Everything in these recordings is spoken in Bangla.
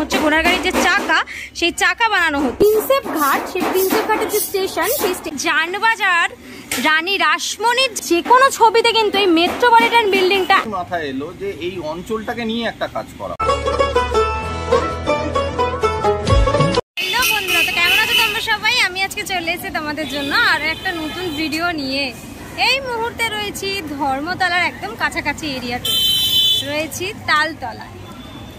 হচ্ছে ঘোড়ার গাড়ির যে চাকা, সেই চাকা বানানো হচ্ছে। প্রিন্সেপ ঘাট, সেই প্রিন্সেপ ঘাটের যে স্টেশন, সেই জানবাজার রানী রাসমণির যে কোনো ছবিতে কিন্তু এই মেট্রোপলিটন বিল্ডিংটা মাথায় এলো যে এই অঞ্চলটাকে নিয়ে একটা কাজ করা। হ্যালো বন্ধুরা, তো কেমন আছো তোমরা সবাই? আমি আজকে চলে এসেছি তোমাদের জন্য আরো একটা নতুন ভিডিও নিয়ে। এই মুহূর্তে রয়েছি ধর্মতলার একদম কাছাকাছি এরিয়াতে, রয়েছি তালতলায়।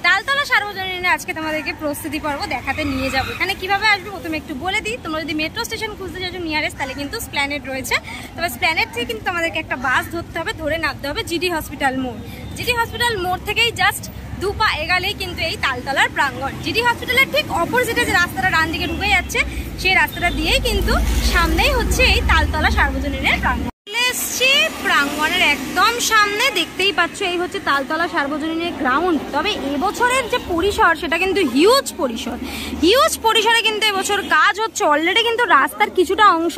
তালতলা সার্বজনীনে আজকে তোমাদেরকে প্রস্তুতি পর্ব দেখাতে নিয়ে যাবো। এখানে কিভাবে আসবে প্রথমে একটু বলে দিই। তোমরা যদি মেট্রো স্টেশন খুঁজতে চাইছো নিয়ারেস্ট, তাহলে কিন্তু স্প্ল্যানেড রয়েছে। তবে স্প্ল্যানেড থেকে কিন্তু তোমাদেরকে একটা বাস ধরতে হবে, ধরে নামতে হবে জিডি হসপিটাল মোড়। জিডি হসপিটাল মোড় থেকেই জাস্ট 2 পা এগালেই কিন্তু এই তালতলার প্রাঙ্গণ। জিডি হসপিটালের ঠিক অপোজিটে যে রাস্তাটা ডান দিকে ঢুকে যাচ্ছে, সেই রাস্তাটা দিয়েই কিন্তু সামনেই হচ্ছে এই তালতলা সার্বজনীনের প্রাঙ্গণ। এসছি প্রাঙ্গণের একদম সামনে, দেখতেই পাচ্ছ এই হচ্ছে তালতলা সার্বজনীনের গ্রাউন্ড। তবে এবছরের যে পরিসর, সেটা কিন্তু হিউজ পরিসর। হিউজ পরিসরে কিন্তু এবছর কাজ হচ্ছে। অলরেডি কিন্তু রাস্তার কিছুটা অংশ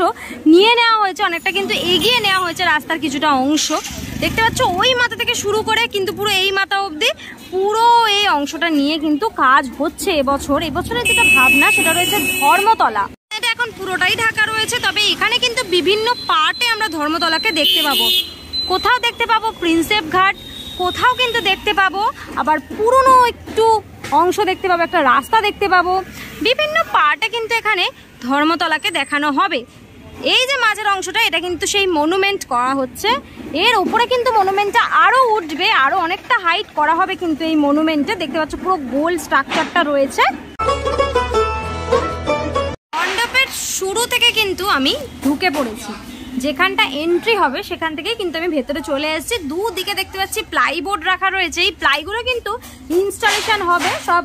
নিয়ে নেওয়া হয়েছে, অনেকটা কিন্তু এগিয়ে নেওয়া হয়েছে রাস্তার কিছুটা অংশ। দেখতে পাচ্ছ ওই মাথা থেকে শুরু করে কিন্তু পুরো এই মাথা অবধি পুরো এই অংশটা নিয়ে কিন্তু কাজ হচ্ছে এবছরের যেটা ভাবনা, সেটা রয়েছে ধর্মতলা। এটা এখন পুরোটাই ঢাকা রয়েছে, তবে এখানে কিন্তু বিভিন্ন পার্টে আমরা ধর্মতলাকে দেখতে পাবো। কোথাও দেখতে পাবো প্রিন্সেপ ঘাট, কোথাও কিন্তু দেখতে পাবো আবার পুরনো একটু অংশ দেখতে পাবো, একটা রাস্তা দেখতে পাবো। বিভিন্ন পার্টে কিন্তু এখানে ধর্মতলাকে দেখানো হবে। এই যে মাঝের অংশটা, এটা কিন্তু সেই মনুমেন্ট করা হচ্ছে। এর উপরে কিন্তু মনুমেন্টটা আরো উঠবে, আরো অনেকটা হাইট করা হবে কিন্তু এই মনুমেন্টে। দেখতে পাচ্ছ পুরো গোল স্ট্রাকচারটা রয়েছে। মণ্ডপের শুরু থেকে কিন্তু আমি ঢুকে পড়েছি, যেখানটা এন্ট্রি হবে সেখান থেকে কিন্তু আমি ভেতরে চলে এসেছি। দুদিকে দেখতে পাচ্ছি প্লাইবোর্ড রাখা রয়েছে। এই প্লাইগুলো কিন্তু ইনস্টলেশন হবে, সব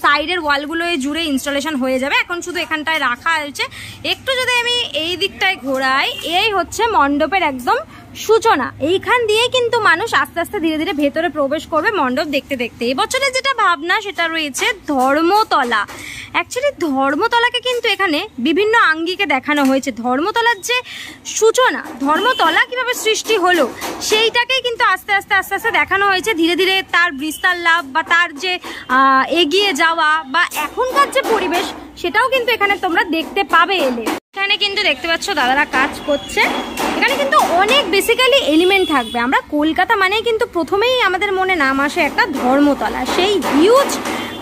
সাইডের ওয়ালগুলো জুড়ে ইনস্টলেশন হয়ে যাবে। এখন শুধু এখানটায় রাখা হয়েছে। একটু যদি আমি এই দিকটায় ঘোরাই, এই হচ্ছে মণ্ডপের একদম সূচনা। এইখান দিয়ে কিন্তু মানুষ আস্তে আস্তে ধীরে ধীরে ভেতরে প্রবেশ করবে মণ্ডপ দেখতে দেখতে। এবছরে যেটা ভাবনা, সেটা রয়েছে ধর্মতলা। অ্যাকচুয়ালি ধর্মতলাকে কিন্তু এখানে বিভিন্ন আঙ্গিকে দেখানো হয়েছে। ধর্মতলার যে সূচনা, ধর্মতলা কিভাবে সৃষ্টি হলো, সেইটাকেই কিন্তু আস্তে আস্তে দেখানো হয়েছে। ধীরে ধীরে তার বিস্তার লাভ বা তার যে এগিয়ে যাওয়া বা এখনকার যে পরিবেশ, সেটাও কিন্তু এখানে তোমরা দেখতে পাবে এলে। এখানে কিন্তু দেখতে পাচ্ছ দাদারা কাজ করছে। এখানে কিন্তু অনেক বেসিক্যালি এলিমেন্ট থাকবে। আমরা কলকাতা মানেই কিন্তু প্রথমেই আমাদের মনে নাম আসে একটা ধর্মতলা। সেই হিউজ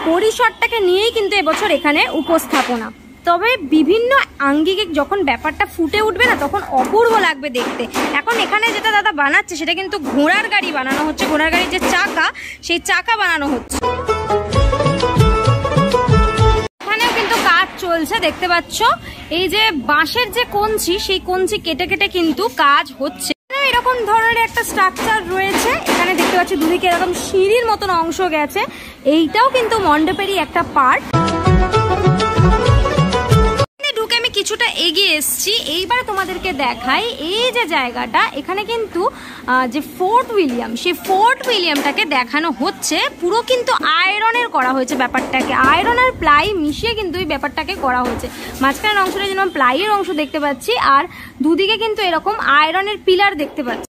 পরিসরটাকে নিয়েই কিন্তু এবছর এখানে উপস্থাপনা। তবে বিভিন্ন আঙ্গিকে যখন ব্যাপারটা ফুটে উঠবে না, তখন অপূর্ব লাগবে দেখতে। এখন এখানে যেটা দাদা বানাচ্ছে, সেটা কিন্তু ঘোড়ার গাড়ি বানানো হচ্ছে। ঘোড়ার গাড়ির যে চাকা, সেই চাকা বানানো হচ্ছে। এখানেও কিন্তু কাজ চলছে, দেখতে পাচ্ছ। এই যে বাঁশের যে কঞ্চি, সেই কঞ্চি কেটে কেটে কিন্তু কাজ হচ্ছে। এরকম ধরনের একটা স্ট্রাকচার রয়েছে। এখানে দেখতে পাচ্ছি দুদিকে এরকম সিঁড়ির মতন অংশ গেছে। এইটাও কিন্তু মণ্ডপেরই একটা পার্ট। ঢুকে আমি কিছুটা এগিয়ে এসছি। এইবার তোমাদেরকে দেখাই এই যে জায়গাটা, এখানে কিন্তু যে ফোর্ট উইলিয়াম, সেই ফোর্ট উইলিয়ামটাকে দেখানো হচ্ছে। পুরো কিন্তু আয়রনের করা হয়েছে ব্যাপারটাকে, আয়রন আর প্লাই মিশিয়ে কিন্তু এই ব্যাপারটাকে করা হয়েছে। মাঝখানের অংশটা যেমন প্লাইয়ের অংশ দেখতে পাচ্ছি, আর দুদিকে কিন্তু এরকম আয়রনের পিলার দেখতে পাচ্ছি।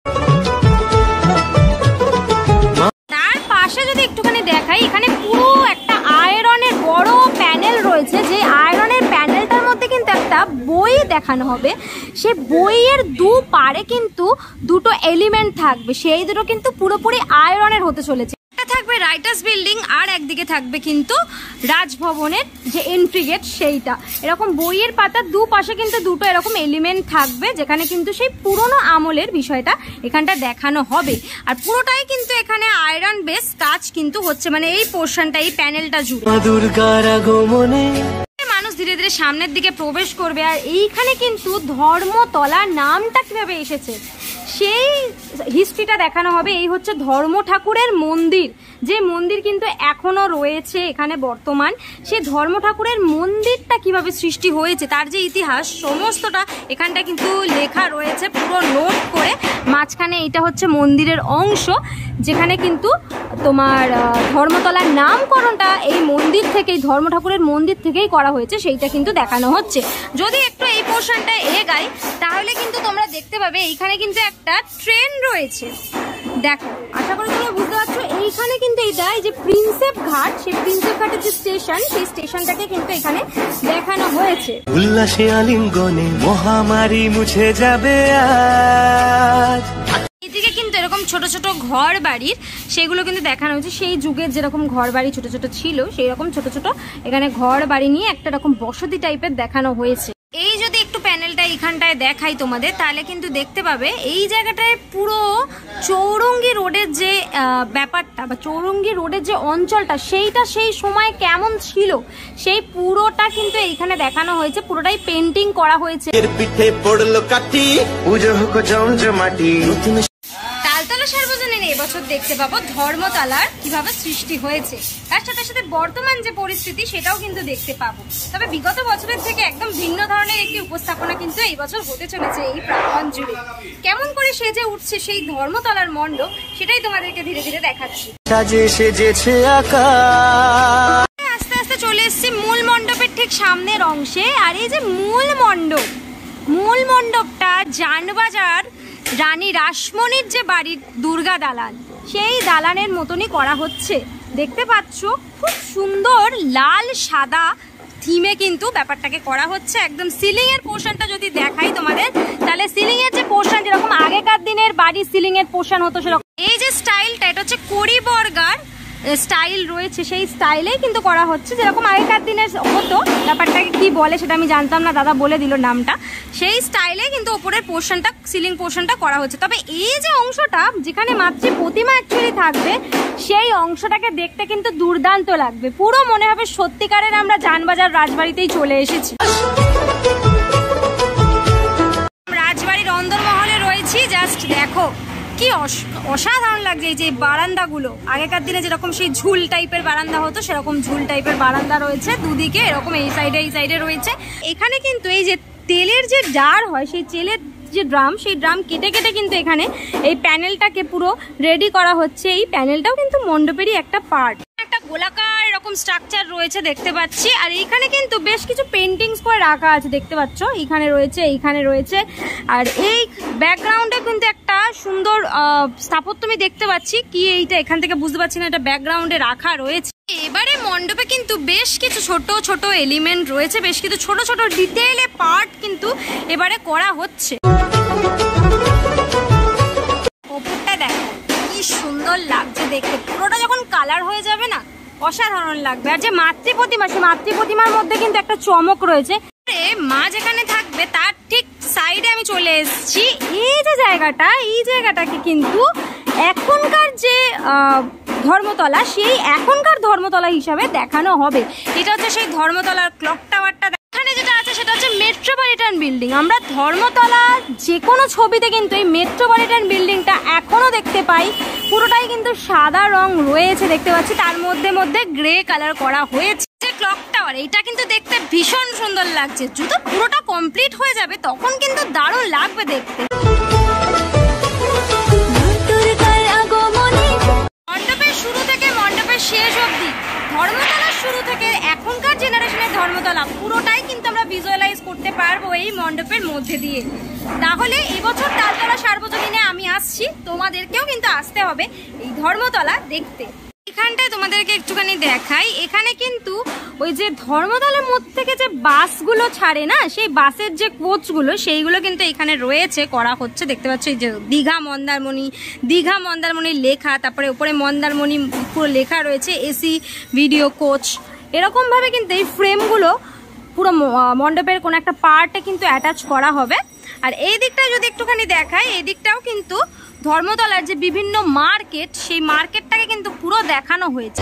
তার পাশে যদি একটুখানি দেখাই, এখানে পুরো একটা আয়রনের বড় প্যানেল রয়েছে। যে আয়রনের প্যানেলটার মধ্যে কিন্তু একটা বই দেখানো হবে। সে বইয়ের দুপারে কিন্তু দুটো এলিমেন্ট থাকবে, সেই দুটো কিন্তু পুরোপুরি আয়রনের হতে চলেছে। একটা থাকবে রাইটার্স বিল্ডিং, আর একদিকে থাকবে কিন্তু রাজভবনের যে এন্ট্রি গেট, সেইটা। এরকম বইয়ের পাতার দুপাশে কিন্তু দুটো এরকম এলিমেন্ট থাকবে, যেখানে কিন্তু সেই পুরনো আমলের বিষয়টা এখানটা দেখানো হবে। আর পুরোটাই কিন্তু এখানে আয়রন বেস কাজ কিন্তু হচ্ছে, মানে এই পোর্শনটা, এই প্যানেলটা জুড়ে মানুষ ধীরে ধীরে সামনের দিকে প্রবেশ করবে। আর এইখানে কিন্তু ধর্মতলা নামটা কিভাবে এসেছে, সেই হিস্ট্রিটা দেখানো হবে। এই হচ্ছে ধর্ম ঠাকুরের মন্দির, যে মন্দির কিন্তু এখনো রয়েছে এখানে বর্তমান। সেই ধর্ম ঠাকুরের মন্দিরটা কিভাবে সৃষ্টি হয়েছে, তার যে ইতিহাস, সমস্তটা এখানটা কিন্তু লেখা রয়েছে পুরো নোট করে। মাঝখানে এটা হচ্ছে মন্দিরের অংশ, যেখানে কিন্তু তোমার ধর্মতলার নামকরণটা এই মন্দির থেকেই, ধর্ম ঠাকুরের মন্দির থেকেই করা হয়েছে, সেইটা কিন্তু দেখানো হচ্ছে। যদি একটু এই পোর্শনটা এগাই, তাহলে কিন্তু তোমরা দেখতে পাবে এইখানে কিন্তু একটা ট্রেন রয়েছে। দেখো, আশা করি তোমরা বুঝতে পারছো। এইখানে কিন্তু এইটা এই যে প্রিন্সেপ ঘাট, সেই প্রিন্সেপ ঘাটের যে স্টেশন, সেই স্টেশনটাকে কিন্তু এখানে দেখানো হয়েছে। উল্লাসে আলিঙ্গনে মহামারী মুছে যাবে আজ। এদিকে কিন্তু এরকম ছোট ছোট ঘর বাড়ির সেগুলো কিন্তু দেখানো হয়েছে। সেই যুগের যেরকম ঘর বাড়ি ছোট ছোট ছিল, সেই রকম ছোট ছোট এখানে ঘর বাড়ি নিয়ে একটা রকম বসতি টাইপের দেখানো হয়েছে। এই যদি একটু প্যানেলটা এইখানটায় দেখাই তোমাদের, তাহলে কিন্তু দেখতে পাবে এই জায়গাটায় পুরো চৌরঙ্গি রোডের যে ব্যাপারটা বা চৌরঙ্গি রোডের যে অঞ্চলটা, সেইটা সেই সময় কেমন ছিল সেই পুরোটা কিন্তু এইখানে দেখানো হয়েছে। পুরোটাই পেন্টিং করা হয়েছে। পিঠে পড়লো কাঠি, পুজো হোক জমজমাটি। তালতলা সার্বজনীন এবছর দেখতে পাবো ধর্মতলার কিভাবে সৃষ্টি হয়েছে, তার সাথে সাথে বর্তমান যে পরিস্থিতি সেটাও কিন্তু দেখতে পাবো। তবে বিগত বছরের থেকে একদম ভিন্ন ধরনের একটি উপস্থাপনা কিন্তু এই বছর হতে চলেছে এই প্রাঙ্গণ জুড়ে। কেমন করে সেজে উঠছে সেই ধর্মতলার মণ্ডপ, সেটাই তোমাদেরকে ধীরে ধীরে দেখাচ্ছি। সাজে সেজেছে আকাশ। আস্তে আস্তে চলে এসেছি মূল মণ্ডপের ঠিক সামনের অংশে। আর এই যে মূল মণ্ডপটা জানবাজার রানী রাসমণির যে বাড়ির দুর্গা দালান, সেই দালানের মতনই করা হচ্ছে। দেখতে পাচ্ছ খুব সুন্দর লাল সাদা থিমে কিন্তু ব্যাপারটাকে করা হচ্ছে। একদম সিলিং এর পোর্শনটা যদি দেখাই তোমাদের, তাহলে সিলিং এর যে পোর্শন যেরকম আগেকার দিনের বাড়ির সিলিং এর পোর্শন হতো সেরকম এই যে স্টাইলটা, এটা হচ্ছে কড়িবর্গার স্টাইল রয়েছে, সেই স্টাইলেই কিন্তু করা হচ্ছে। যেরকম আগেকার দিনের হতো, ব্যাপারটাকে কি বলে সেটা আমি জানতাম না, দাদা বলে দিল নামটা। সেই স্টাইলে কিন্তু ওপরের পোর্শনটা, সিলিং পোর্শনটা করা হচ্ছে। তবে এই যে অংশটা যেখানে মাতৃ প্রতিমা অ্যাকচুয়ালি থাকবে, সেই অংশটাকে দেখতে কিন্তু দুর্দান্ত লাগবে। পুরো মনে হবে সত্যিকারের আমরা জানবাজার রাজবাড়িতেই চলে এসেছি। রাজবাড়ির অন্দরমহলে রয়েছি, জাস্ট দেখো কি অসাধারণ লাগছে। এই যে বারান্দাগুলো, আগেকার দিনে যেরকম সেই ঝুল টাইপের বারান্দা হতো, সেরকম ঝুল টাইপের বারান্দা রয়েছে দুদিকে, এরকম এই সাইডে রয়েছে। এখানে কিন্তু এই যে তেলের যে ডার হয়, সেই তেলের যে ড্রাম, সেই ড্রাম কেটে কেটে কিন্তু এখানে এই প্যানেলটাকে পুরো রেডি করা হচ্ছে। এই প্যানেলটাও কিন্তু মণ্ডপেরই একটা পার্ট। একটা গোলাকার এরকম স্ট্রাকচার রয়েছে দেখতে পাচ্ছি। আর এইখানে কিন্তু বেশ কিছু পেন্টিংস করে রাখা আছে দেখতে পাচ্ছ, এইখানে রয়েছে। আর এই ব্যাকগ্রাউন্ডে কিন্তু একটা সুন্দর স্থাপত্য আমি দেখতে পাচ্ছি। কি এইটা এখান থেকে বুঝতে পারছি না, এটা ব্যাকগ্রাউন্ডে রাখা রয়েছে। এবারে মণ্ডপে কিন্তু বেশ কিছু ছোট ছোট এলিমেন্ট রয়েছে, বেশ কিছু ছোট ছোট ডিটেইলে পার্ট কিন্তু এবারে করা হচ্ছে। ওপরটা দেখো কি সুন্দর লাগছে দেখতে, পুরোটা যখন কালার হয়ে যাবে না, অসাধারণ লাগবে। আর যে মাতৃ প্রতিমা, সেই মাতৃ প্রতিমার মধ্যে কিন্তু একটা চমক রয়েছে। মা যেখানে থাকবে তার ঠিক সাইডে আমি চলে এসেছি। এই যে জায়গাটা, এই জায়গাটাকে কিন্তু এখনকার যে ধর্মতলা, সেই এখনকার ধর্মতলা হিসাবে দেখানো হবে। এটা হচ্ছে সেই ধর্মতলার ক্লক টাওয়ারটা। এখানে যেটা আছে সেটা হচ্ছে মেট্রোপলিটন বিল্ডিং। আমরা ধর্মতলা যে কোনো ছবিতে কিন্তু এই মেট্রোপলিটন বিল্ডিংটা এখনো দেখতে পাই। পুরোটাই কিন্তু সাদা রং রয়েছে দেখতে পাচ্ছি, তার মধ্যে গ্রে কালার করা হয়েছে। যে ক্লক টাওয়ার, এটা কিন্তু দেখতে ভীষণ সুন্দর লাগছে। যদি পুরোটা কমপ্লিট হয়ে যাবে তখন কিন্তু দারুণ লাগবে দেখতে। মণ্ডপের শুরু থেকে মণ্ডপের শেষ অবধি, ধর্মতলার শুরু থেকে এখনকার জেনারেশনের ধর্মতলা পুরোটাই কিন্তু আমরা ভিজুয়ালাইজ করতে পারবো এই মণ্ডপের মধ্যে দিয়ে। তাহলে এবছর তালতলা সার্বজনীনে আমি আসছি, তোমাদেরকেও কিন্তু আসতে হবে এই ধর্মতলা দেখতে। এখানটায় তোমাদেরকে একটুখানি দেখাই, এখানে কিন্তু ওই যে ধর্মতলার মধ্যে থেকে যে বাসগুলো ছাড়ে না, সেই বাসের যে কোচগুলো, সেইগুলো কিন্তু এখানে রয়েছে, করা হচ্ছে দেখতে পাচ্ছ। এই যে দীঘা মন্দারমণি লেখা, তারপরে উপরে মন্দারমণি পুরো লেখা রয়েছে, এসি ভিডিও কোচ। এরকমভাবে কিন্তু এই ফ্রেমগুলো পুরো মণ্ডপের কোনো একটা পার্টে কিন্তু অ্যাটাচ করা হবে। আর এই দিকটা যদি একটুখানি দেখাই, এই দিকটাও কিন্তু ধর্মতলার যে বিভিন্ন মার্কেট, সেই মার্কেটটাকে কিন্তু পুরো দেখানো হয়েছে।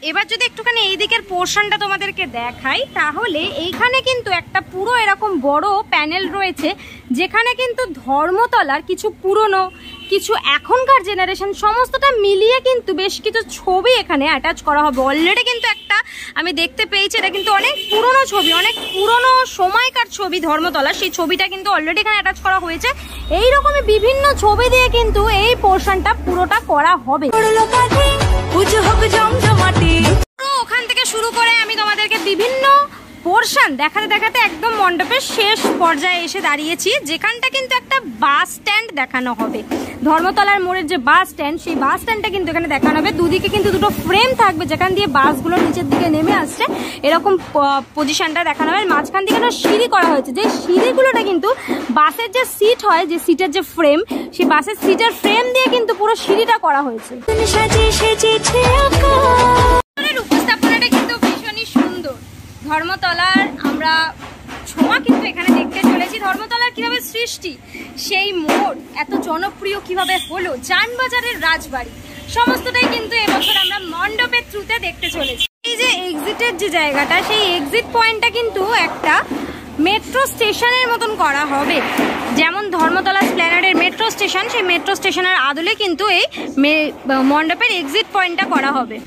এবার যদি একটুখানি এই দিকের পোর্শনটা তোমাদেরকে দেখাই, তাহলে এইখানে কিন্তু একটা পুরো এরকম বড় প্যানেল রয়েছে, যেখানে কিন্তু ধর্মতলার কিছু পুরনো, কিছু এখনকার জেনারেশন সমস্তটা মিলিয়ে কিন্তু বেশ কিছু ছবি এখানে অ্যাটাচ করা হবে। অলরেডি কিন্তু একটা আমি দেখতে পেয়েছি, এটা কিন্তু অনেক পুরনো ছবি, অনেক পুরনো সময়কার ছবি ধর্মতলা, সেই ছবিটা কিন্তু অলরেডি এখানে অ্যাটাচ করা হয়েছে। এইরকমই বিভিন্ন ছবি দিয়ে কিন্তু এই পোর্শনটা পুরোটা করা হবে। ওখান থেকে শুরু করে আমি তোমাদেরকে বিভিন্ন পোর্শন দেখাতে দেখাতে একদম মণ্ডপের শেষ পর্যায়ে এসে দাঁড়িয়েছি, যেখানটা কিন্তু একটা বাস স্ট্যান্ড দেখানো হবে। ধর্মতলার মোড়ের যে বাস স্ট্যান্ড, সেই বাস স্ট্যান্ডটা কিন্তু এখানে দেখানো হবে। দুদিকে কিন্তু দুটো ফ্রেম থাকবে, যেখান দিয়ে বাসগুলো নিচের দিকে নেমে আসছে, এরকম পজিশনটা দেখানো হবে। মাঝখান দিকে একটা সিঁড়ি করা হয়েছে, যে সিঁড়িগুলোটা কিন্তু বাসের যে সিট হয়, যে সিটের যে ফ্রেম, সেই বাসের সিটের ফ্রেম দিয়ে কিন্তু পুরো সিঁড়িটা করা হয়েছে। উপস্থাপনাটা কিন্তু ভীষণই সুন্দর। ধর্মতলার আমরা ছোঁয়া কিন্তু এখানে দেখতে চলেছি। ধর্মতলার কিভাবে সৃষ্টি, সেই মোড় এত জনপ্রিয় কিভাবে হলো, যানবাজারের রাজবাড়ি, সমস্তটাই কিন্তু এবছর আমরা মণ্ডপের থ্রুতে দেখতে চলেছি। এই যে এক্সিটের যে জায়গাটা, সেই এক্সিট পয়েন্টটা কিন্তু একটা মেট্রো স্টেশনের মতন করা হবে। যেমন ধর্মতলা স্প্ল্যানেডের মেট্রো স্টেশন, সেই মেট্রো স্টেশনের আদলে কিন্তু এই মণ্ডপের এক্সিট পয়েন্টটা করা হবে।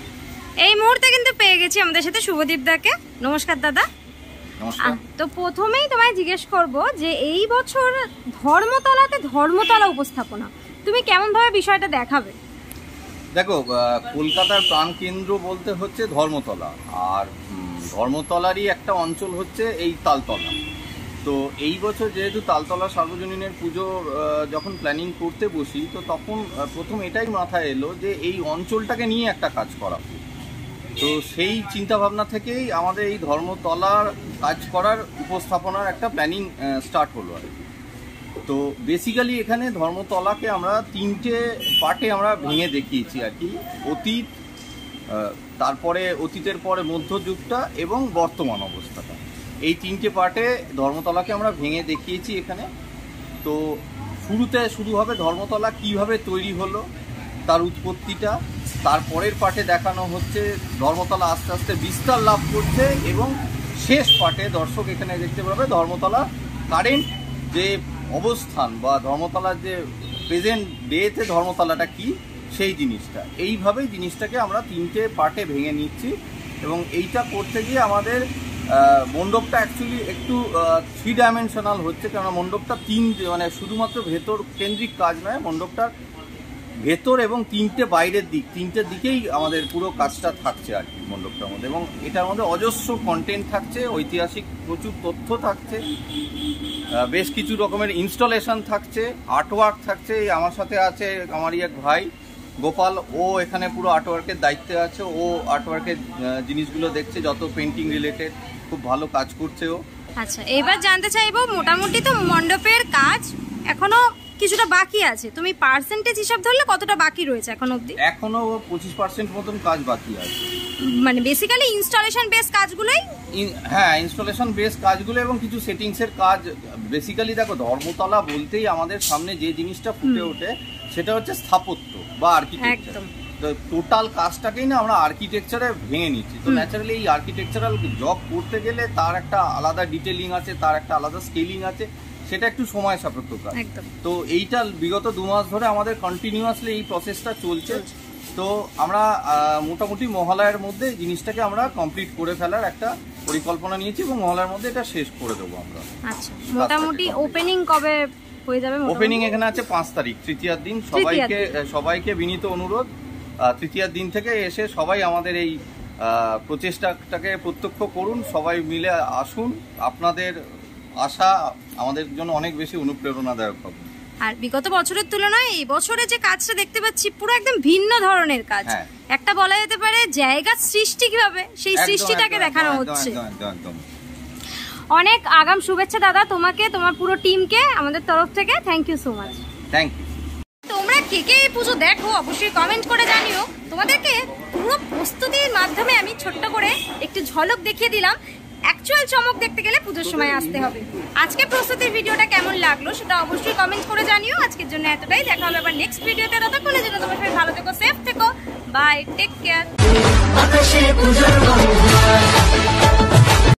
এই মুহূর্তে কিন্তু পেয়ে গেছি আমাদের সাথে শুভদীপ দাকে। নমস্কার দাদা। তো প্রথমেই তোমায় জিজ্ঞেস করব যে এই বছর ধর্মতলাতে ধর্মতলা উপস্থাপনা তুমি কেমন ভাবে বিষয়টা দেখাবে? দেখো, কলকাতার প্রাণকেন্দ্র বলতে হচ্ছে ধর্মতলা, আর ধর্মতলারই একটা অঞ্চল হচ্ছে এই তালতলা। তো এই বছর যেহেতু তালতলা সার্বজনীনের পুজো যখন প্ল্যানিং করতে বসি, তো তখন প্রথম এটাই মাথায় এলো যে এই অঞ্চলটাকে নিয়ে একটা কাজ করা। তো সেই চিন্তা ভাবনা থেকেই আমাদের এই ধর্মতলার কাজ করার উপস্থাপনার একটা প্ল্যানিং স্টার্ট হলো আর কি। তো বেসিক্যালি এখানে ধর্মতলাকে আমরা 3টে পার্টে আমরা ভেঙে দেখিয়েছি আর কি। অতীত, তারপরে অতীতের পরে মধ্যযুগটা এবং বর্তমান অবস্থাটা, এই 3টে পার্টে ধর্মতলাকে আমরা ভেঙে দেখিয়েছি এখানে। তো শুরুতে শুরু হবে ধর্মতলা কিভাবে তৈরি হলো, তার উৎপত্তিটা। তারপরের পার্টে দেখানো হচ্ছে ধর্মতলা আস্তে আস্তে বিস্তার লাভ করছে, এবং শেষ পার্টে দর্শক এখানে দেখতে পাবে ধর্মতলা কারেন্ট যে অবস্থান বা ধর্মতলার যে প্রেজেন্ট ডেতে ধর্মতলাটা কি, সেই জিনিসটা। এইভাবেই জিনিসটাকে আমরা 3টে পার্টে ভেঙে নিচ্ছি। এবং এইটা করতে গিয়ে আমাদের মণ্ডপটা অ্যাকচুয়ালি একটু 3 ডাইমেনশনাল হচ্ছে, কেননা মণ্ডপটা মানে শুধুমাত্র ভেতর কেন্দ্রিক কাজ নয়, মণ্ডপটার ভেতর এবং 3টে বাইরের দিক, 3টে দিকেই আমাদের পুরো কাজটা থাকছে আর কি মণ্ডপটার মধ্যে। এবং এটার মধ্যে অজস্র কন্টেন্ট থাকছে, ঐতিহাসিক প্রচুর তথ্য থাকছে, বেশ কিছু রকমের ইনস্টলেশন থাকছে, আর্টওয়ার্ক থাকছে। আমার সাথে আছে আমারই এক ভাই গোপাল, ও এখানে পুরো আর্টওয়ার্কের দায়িত্বে আছে। ও আর্টওয়ার্কের জিনিসগুলো দেখছে, যত পেন্টিং রিলেটেড, খুব ভালো কাজ করছে ও। আচ্ছা, এবার জানতে চাইবো, মোটামুটি তো মণ্ডপের কাজ এখনো কিছুটা বাকি আছে, তুমি পার্সেন্টেজ হিসাব ধরলে কতটা বাকি রয়েছে এখন অবধি? এখনো 25% মতন কাজ বাকি আছে। মানে বেসিক্যালি ইনস্টলেশন বেস কাজগুলোই? হ্যাঁ, ইনস্টলেশন বেস কাজগুলো এবং কিছু সেটিংসের কাজ। বেসিক্যালি দেখো, ধর্মতলা বলতেই আমাদের সামনে যে জিনিসটা ফুটে ওঠে সেটা হচ্ছে স্থাপত্য বা আর্কিটেকচার। টোটাল কাজটাকেই না আমরা আর্কিটেকচারে ভেঙে নিচ্ছি। তো ন্যাচারালি এই আর্কিটেকচারাল জব করতে গেলে তার একটা আলাদা ডিটেলিং আছে, তার একটা আলাদা স্কেলিং আছে, সেটা একটু সময় সাপেক্ষ কাজ। তো এইটা বিগত 2 মাস ধরে আমাদের কন্টিনিউয়াসলি এই প্রসেসটা চলছে। তো আমরা মোটামুটি মহালয়ার মধ্যে জিনিসটাকে আমরা কমপ্লিট করে ফেলার একটা পরিকল্পনা নিয়েছি, এবং মহালয়ার মধ্যে এটা শেষ করে দেবো আমরা। আচ্ছা, মোটামুটি ওপেনিং কবে হয়ে যাবে? ওপেনিং এখানে আছে 5 তারিখ, তৃতীয়ার দিন। সবাইকে বিনীত অনুরোধ, তৃতীয়ার দিন থেকে এসে সবাই আমাদের এই প্রচেষ্টাটাকে প্রত্যক্ষ করুন, সবাই মিলে আসুন। আপনাদের আশা আমাদের জন্য অনেক বেশি অনুপ্রেরণাদায়ক হবে। আর বিগত বছরের তুলনায় এই বছরে যে কাজটা দেখতে পাচ্ছি পুরো একদম ভিন্ন ধরনের কাজ। একটা বলা যেতে পারে জায়গা সৃষ্টি কিভাবে, সেই সৃষ্টিটাকে দেখানো হচ্ছে। অনেক আগাম শুভেচ্ছা দাদা তোমাকে, তোমার পুরো টিমকে আমাদের তরফ থেকে thank you so much. Thank you. তোমরা কে কে এই পুজো দেখো অবশ্যই কমেন্ট করে জানিও। তোমাদেরকে পুরো প্রস্তুতির মাধ্যমে আমি ছোট্ট করে একটু ঝলক দেখিয়ে দিলাম। অ্যাকচুয়াল চমক দেখতে গেলে পুজোর সময় আসতে হবে। আজকে প্রস্তুতির ভিডিওটা কেমন লাগলো সেটা অবশ্যই কমেন্ট করে জানিও। আজকের জন্য এতটাই, দেখা হবে আবার নেক্সট ভিডিওতে। ততক্ষণের জন্য তোমরা সবাই ভালো থেকো, সেফ থেকো, বাই, টেক কেয়ার।